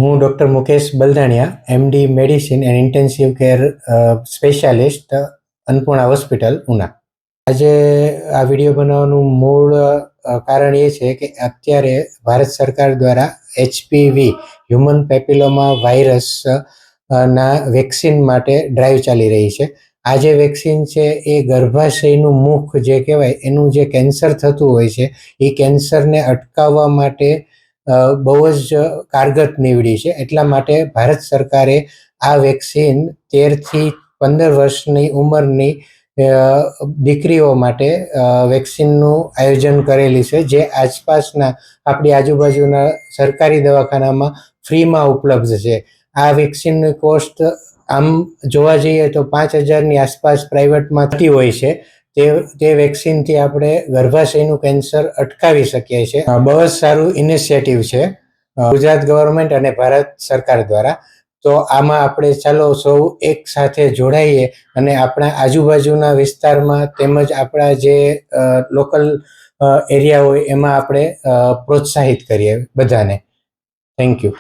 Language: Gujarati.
હું doctor Mukesh Baldania, MD medicine and intensive care specialist, Annapurna hospital, Una. આજે આ વિડીયો બનાવવાનું મૂળ કારણ એ છે કે અત્યારે ભારત સરકાર દ્વારા HPV હ્યુમન પેપિલોમા વાયરસ ના વેક્સિન માટે ડ્રાઈવ ચાલી રહી છે. આ જે વેક્સિન છે એ ગર્ભાશયનું મુખ જે કહેવાય એનું જે કેન્સર થતું હોય છે એ કેન્સરને અટકાવવા માટે બહુ જ કારગત નીવડી છે. એટલા માટે ભારત સરકારે આ વેક્સિન 13 થી 15 વર્ષની ઉંમરની દીકરીઓ માટે વેક્સિનનું આયોજન કરેલી છે, જે આસપાસના આપણી આજુબાજુના સરકારી દવાખાનામાં ફ્રીમાં ઉપલબ્ધ છે. આ વેક્સિનની કોસ્ટ આમ જોવા જઈએ તો 5,000ની આસપાસ પ્રાઇવેટમાં થતી હોય છે. તે વેક્સિનથી આપણે ગર્ભાશયનું કેન્સર અટકાવી શકીએ છીએ. બહુ જ સારું ઇનિશિયેટિવ છે ગુજરાત ગવર્મેન્ટ અને ભારત સરકાર દ્વારા. તો આમાં આપણે ચાલો સૌ એક સાથે જોડાઈએ અને આપણા આજુબાજુના વિસ્તારમાં તેમજ આપણા જે લોકલ એરિયા હોય એમાં આપણે પ્રોત્સાહિત કરીએ બધાને. Thank you.